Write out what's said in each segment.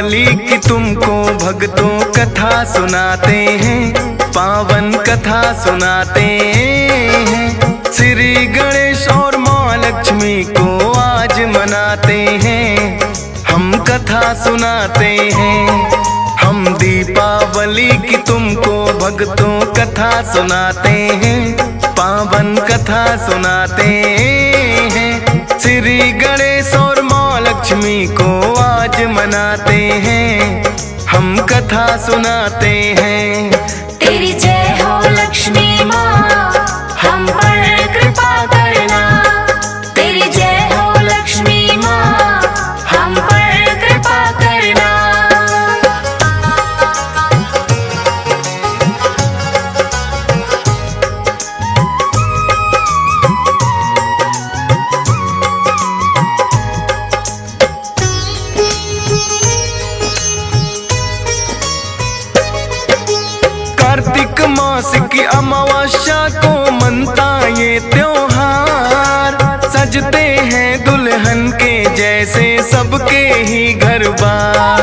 दीपावली की तुमको भक्तों कथा सुनाते हैं, पावन कथा सुनाते हैं। श्री गणेश और माँ लक्ष्मी को आज मनाते हैं, हम कथा सुनाते हैं। हम दीपावली की तुमको भक्तों कथा सुनाते हैं, पावन कथा सुनाते हैं। श्री गणेश और माँ लक्ष्मी को आज मनाते हैं, हम कथा सुनाते हैं। तेरी जय हो लक्ष्मी माँ, हम पर कृपा करना। तेरी जय हो लक्ष्मी माँ, हम पर कृपा करना। कार्तिक मास की अमावस्या को मनता ये त्योहार, सजते हैं दुल्हन के जैसे सबके ही घर बार।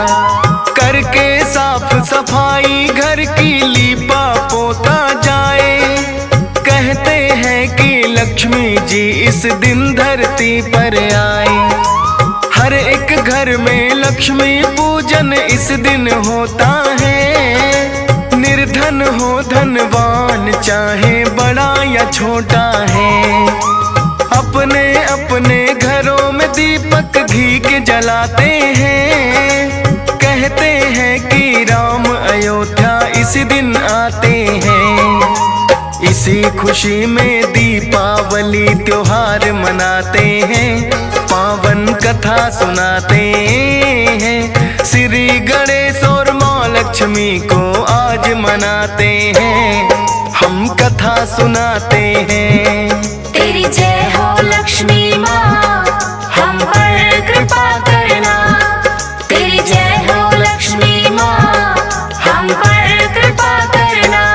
करके साफ सफाई घर की लीपा पोता जाए, कहते हैं कि लक्ष्मी जी इस दिन धरती पर आए। हर एक घर में लक्ष्मी पूजन इस दिन होता है, निर्धन हो धनवान चाहे बड़ा या छोटा है। अपने अपने घरों में दीपक घी के जलाते हैं, कहते हैं कि राम अयोध्या इस दिन आते हैं। इसी खुशी में दीपावली त्योहार मनाते हैं, पावन कथा सुनाते हैं। श्री गणेश और माँ लक्ष्मी को आज मनाते हैं, हम कथा सुनाते हैं। तेरी जय हो लक्ष्मी माँ, हम पर कृपा करना। तेरी जय हो लक्ष्मी माँ, हम पर कृपा करना।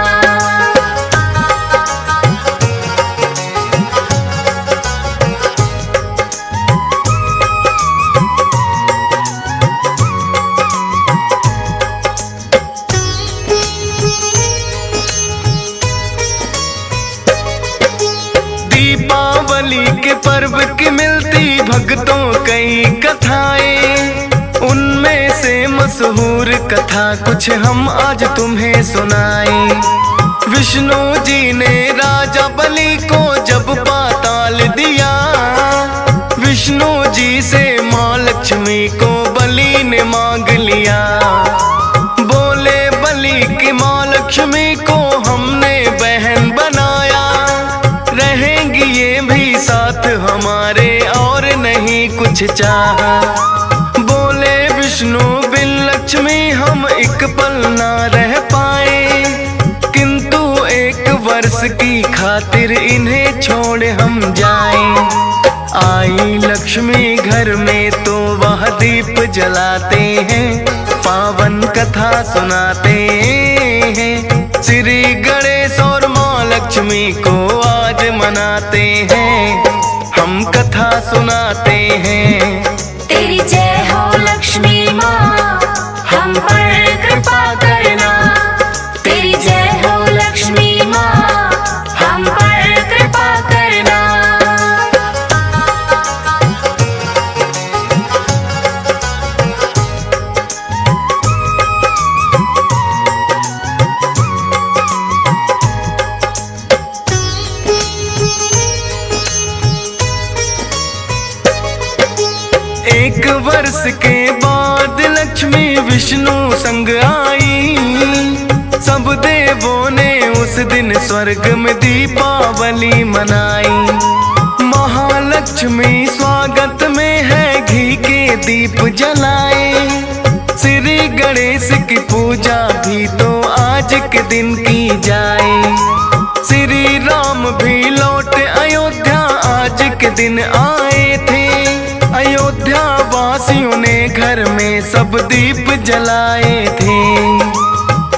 दीपावली के पर्व की मिलती भक्तों कई कथाएं, उनमें से मशहूर कथा कुछ हम आज तुम्हें सुनाएं। विष्णु जी ने राजा बलि को जब पाताल दिया, विष्णु जी से माँ लक्ष्मी को बलि ने मांग लिया। बोले बलि की माँ लक्ष्मी को हमने बहन बनाया, रहेंगी ये भी साथ हमारे और नहीं कुछ चाहा। बोले विष्णु बिन लक्ष्मी हम एक पल ना रह पाए, किंतु एक वर्ष की खातिर इन्हें छोड़ हम जाएं। आई लक्ष्मी घर में तो वह दीप जलाते हैं, पावन कथा सुनाते हैं। श्री गणेश और माँ लक्ष्मी को आज मनाते हैं, हम कथा सुनाते हैं। तेरी जय हो लक्ष्मी माँ, हम पर कृपा करना। तेरी जय हो लक्ष्मी माँ, हम पर कृपा करना। एक वर्ष के बाद लक्ष्मी विष्णु संग आई, सब देवों ने उस दिन स्वर्ग में दीपावली मनाई। महालक्ष्मी स्वागत में है घी के दीप जलाए, श्री गणेश की पूजा भी तो आज के दिन की जाए। श्री राम भी लौट अयोध्या आज के दिन आए थे, अयोध्या वासियों ने घर में सब दीप जलाए थे।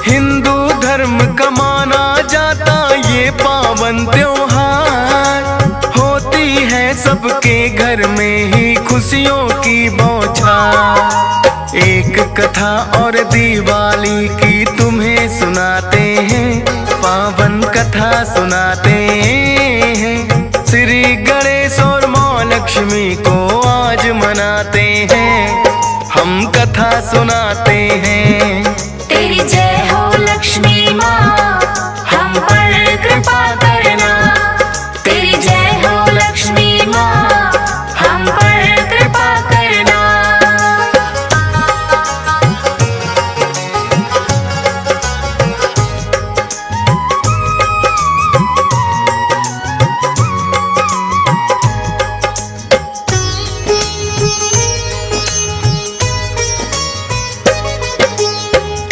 हिंदू धर्म का माना जाता ये पावन त्योहार, होती है सबके घर में ही खुशियों की बौछार। एक कथा और दिवाली की तुम्हें सुनाते हैं, पावन कथा सुनाते हैं। श्री गणेश और माँ लक्ष्मी को आज मनाते हैं, हम कथा सुनाते हैं। तेरी जय हो लक्ष्मी माँ, हम पर कृपा करना। तेरी जय हो लक्ष्मी माँ, हम पर कृपा करना।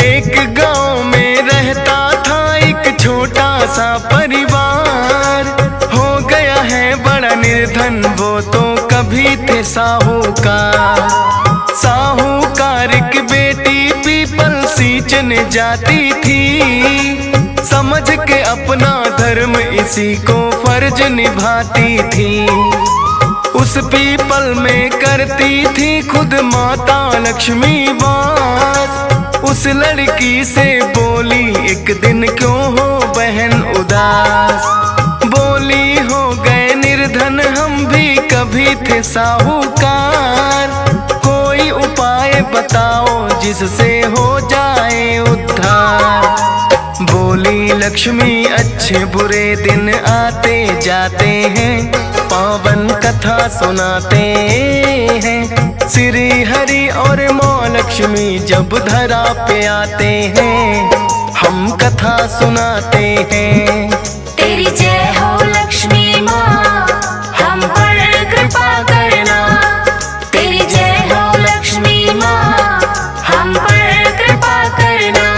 एक गांव में रहता था एक छोटा सा परिवार, हो गया है बड़ा निर्धन वो तो कभी थे साहूकार। साहूकार की बेटी पीपल सींचने जाती थी, समझ के अपना धर्म इसी को फर्ज निभाती थी। उस पीपल में करती थी खुद माता लक्ष्मी वास। उस लड़की से बोली एक दिन क्यों हो बहन उदास। बोली हो गए निर्धन हम भी कभी थे साहूकार, कोई उपाय बताओ जिससे हो जाए उद्धार। बोली लक्ष्मी अच्छे बुरे दिन आते जाते हैं, पावन कथा सुनाते हैं। श्री हरि और माँ लक्ष्मी जब धरा पे आते हैं, हम कथा सुनाते हैं। तेरी जय हो लक्ष्मी माँ, हम पर कृपा करना। तेरी जय हो लक्ष्मी माँ, हम पर कृपा करना।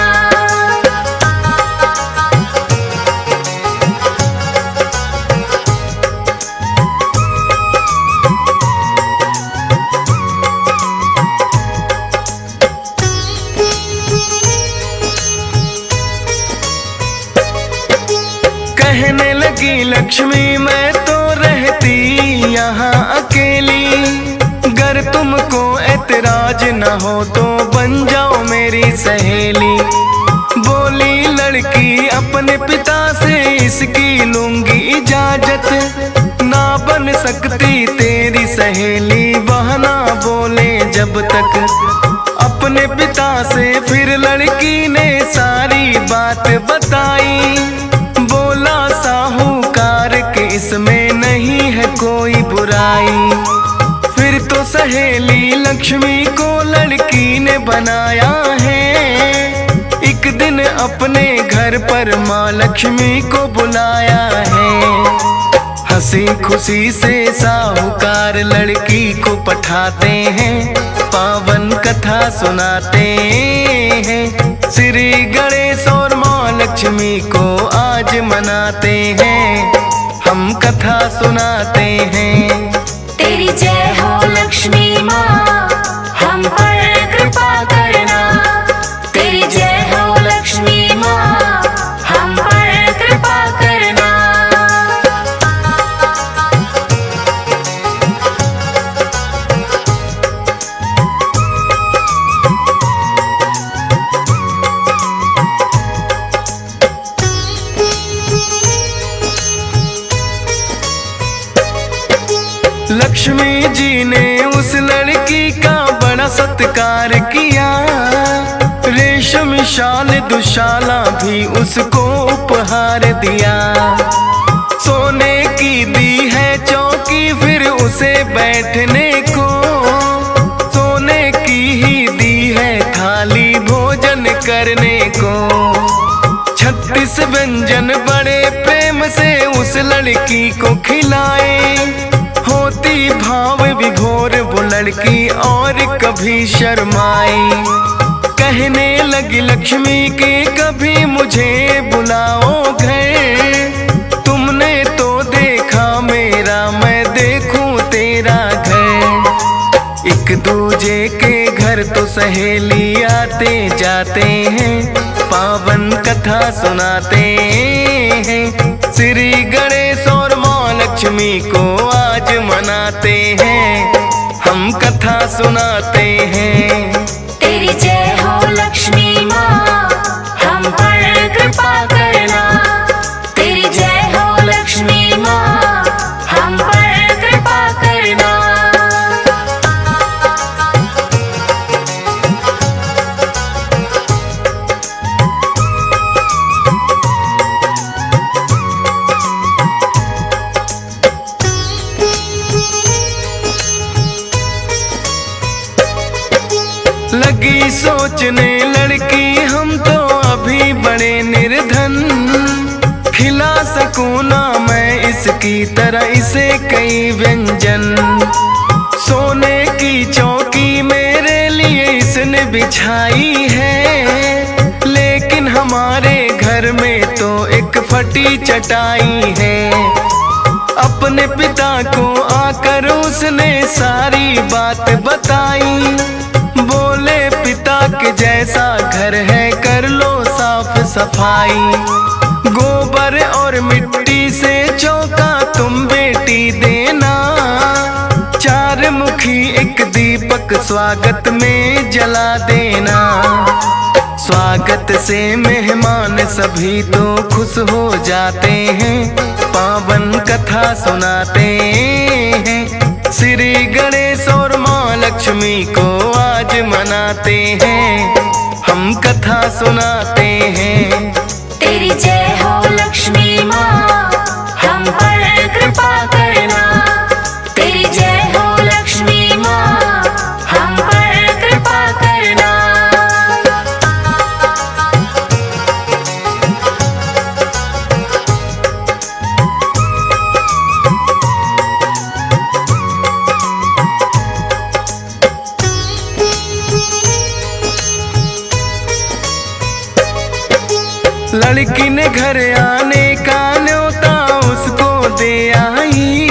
कहने लगी लक्ष्मी मैं तो रहती यहाँ अकेली, गर तुमको ऐतराज न हो तो बन जाओ मेरी सहेली। बोली लड़की अपने पिता से इसकी लूंगी इजाजत, ना बन सकती तेरी सहेली वह ना बोले जब तक। अपने पिता से फिर लड़की ने सारी बात बताई, बोला साहूकार के इसमें नहीं है कोई बुराई। फिर तो सहेली लक्ष्मी को लड़की ने बनाया है, एक दिन अपने घर पर माँ लक्ष्मी को बुलाया है। हंसी खुशी से साहूकार लड़की को पठाते हैं, पावन कथा सुनाते हैं। श्री गणेश और माँ लक्ष्मी को आज मनाते हैं, हम कथा सुनाते हैं। तेरी जय हो लक्ष्मी माँ, हम पर कृपा करना। तेरी जय हो लक्ष्मी माँ, हम पर कृपा करना। लक्ष्मी जी ने उस लड़की का बड़ा सत्कार किया, रेशम शाल दुशाला भी उसको उपहार दिया। सोने की दी है चौकी फिर उसे बैठने को, सोने की ही दी है थाली भोजन करने को। 36 व्यंजन बड़े प्रेम से उस लड़की को खिलाए, होती भाव विभोर वो लड़की और कभी शर्माई। कहने लगी लक्ष्मी के कभी मुझे बुलाओ घर, तुमने तो देखा मेरा मैं देखूं तेरा घर। एक दूजे के घर तो सहेली आते जाते हैं, पावन कथा सुनाते हैं। श्री गणेश और माँ लक्ष्मी को आज मनाते हैं, हम कथा सुनाते हैं। खोजने लड़की हम तो अभी बड़े निर्धन, खिला सकूं ना मैं इसकी तरह इसे कई व्यंजन। सोने की चौकी मेरे लिए इसने बिछाई है, लेकिन हमारे घर में तो एक फटी चटाई है। अपने पिता को आकर उसने सारी बात बताई, बोले पिता के जैसा घर है कर लो साफ सफाई। गोबर और मिट्टी से चौका तुम बेटी देना, चार मुखी एक दीपक स्वागत में जला देना। स्वागत से मेहमान सभी तो खुश हो जाते हैं, पावन कथा सुनाते हैं। श्री गणेश और माँ लक्ष्मी को आज मनाते हैं, हम कथा सुनाते हैं। तेरी जय हो लक्ष्मी माँ, हम पर कृपा करना। तेरी जय हो लक्ष्मी माँ, हम पर कृपा करना। लड़की ने घर आने का न्योता उसको दे आई,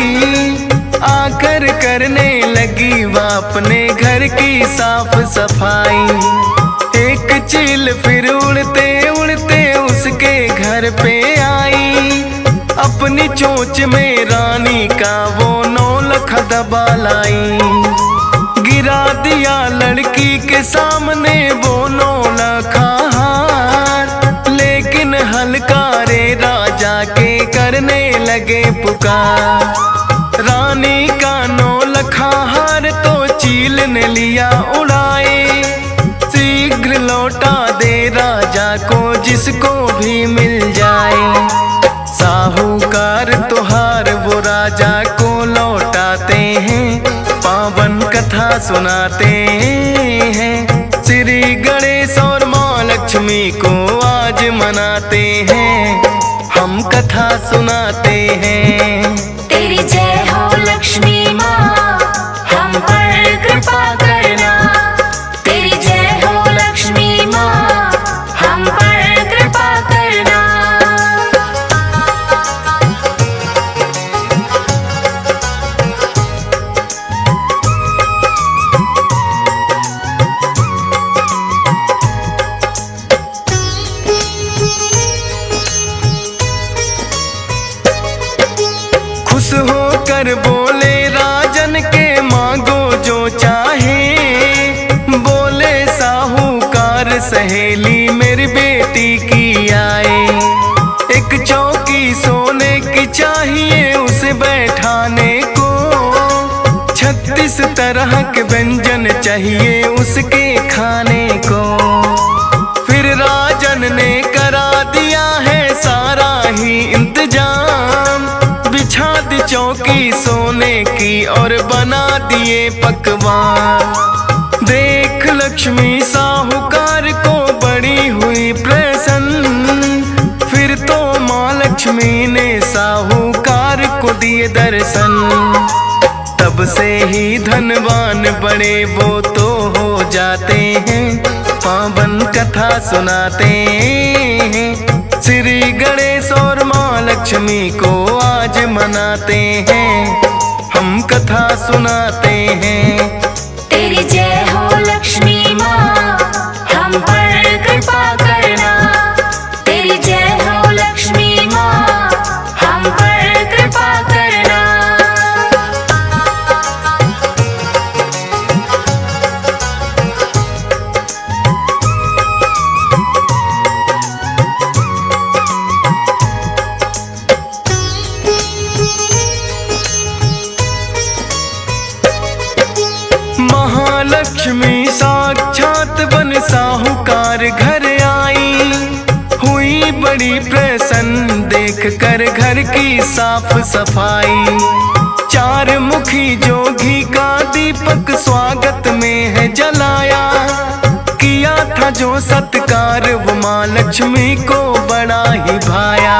आकर करने लगी वह अपने घर की साफ सफाई। एक चील फिर उड़ते उड़ते उसके घर पे आई, अपनी चोंच में रानी का वो नौलख दबा लाई। गिरा दिया लड़की के सामने वो नौलखा हार, लेकिन हलकारे राजा के करने लगे पुकार। रानी का नौलखा हार तो चील ने लिया उड़ाए, शीघ्र लौटा दे राजा को जिसको भी मिल जाए। साहूकार तुहार वो राजा को लौटाते हैं, पावन कथा सुनाते हैं। श्री गणेश और माँ लक्ष्मी को आज मनाते हैं, हम कथा सुनाते हैं। तेरी जय हो लक्ष्मी माँ, हम पर कृपा करना। तेरी जय हो लक्ष्मी माँ, हम पर कृपा करना। खुश होकर बोले राजन के मांगो जो चाहे, बोले साहूकार सहेली मेरी बेटी की आए। एक चौकी सोने की चाहिए उसे बैठाने को, 36 तरह के व्यंजन चाहिए उसके खाने को। फिर राजन ने करा दिया है सारा ही इंतजाम, बिछा दी चौकी सोने की और बना दिए पकवान। देख लक्ष्मी साहूकार को बड़ी हुई प्रसन्न, फिर तो माँ लक्ष्मी ने साहूकार को दिए दर्शन। तब से ही धनवान बड़े वो तो हो जाते हैं, पावन कथा सुनाते हैं। श्री गणेश और माँ लक्ष्मी को आज मनाते हैं, हम कथा सुनाते हैं। तेरी जय हो लक्ष्मी माँ, हम पर कृपा करना। तेरी जय हो लक्ष्मी माँ, हम पर कृपा करना। महालक्ष्मी साक्षात बन साहूकार घर आई, हुई बड़ी प्रसन्न देख कर घर की साफ सफाई। 4 मुखी जो घी का दीपक स्वागत में है जलाया, किया था जो सत्कार वो माँ लक्ष्मी को बड़ा ही भाया।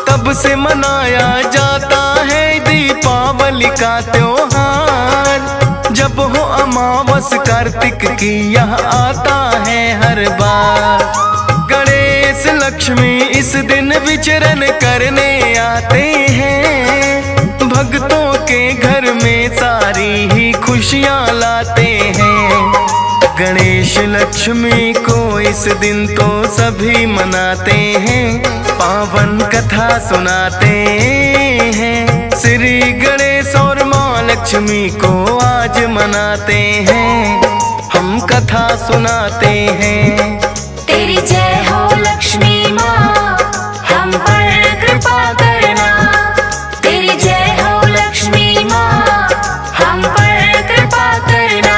तब से मनाया जाता है दीपावली का त्योहार। जब हो अमावस कार्तिक की यह आता है हर बार। गणेश लक्ष्मी इस दिन विचरण करने आते हैं। भक्तों के घर में सारी ही खुशियाँ लाते हैं। गणेश लक्ष्मी को इस दिन तो सभी मनाते हैं। पावन कथा सुनाते हैं। श्री गणेश और माँ लक्ष्मी को आज मनाते हैं। हम कथा सुनाते हैं। तेरी जय हो लक्ष्मी माँ, हम पर कृपा करना। तेरी जय हो लक्ष्मी माँ, हम पर कृपा करना।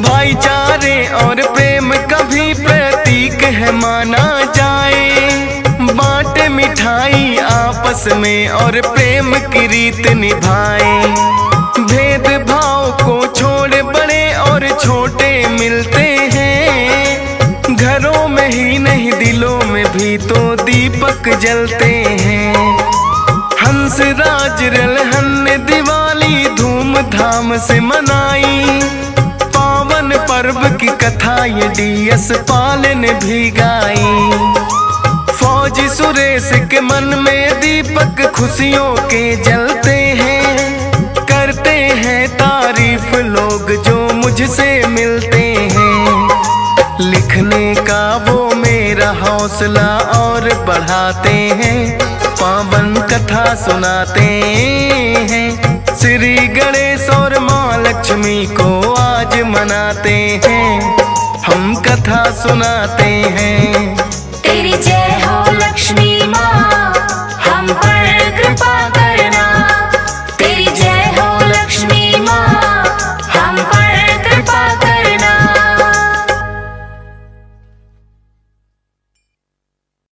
भाईचारे और प्रेम का भी प्रतीक है माना जाए। बांटे मिठाई आपस में और प्रेम की रीत निभाए। भेदभाव को छोड़ बड़े और छोटे मिलते हैं। घरों में ही नहीं दिलों में भी तो दीपक जलते हैं। हंस राज रलहन ने दिवाली धूमधाम से मनाई। पावन पर्व की कथा ये DS पाल ने भी गाई। फौजी सुरेश के मन में दीपक खुशियों के जलते हैं। करते हैं तारीफ लोग जो मुझसे मिलते हैं। लिखने का वो मेरा हौसला और बढ़ाते हैं। पावन कथा सुनाते हैं। श्री गणेश और माँ लक्ष्मी को आज मनाते हैं। हम कथा सुनाते हैं।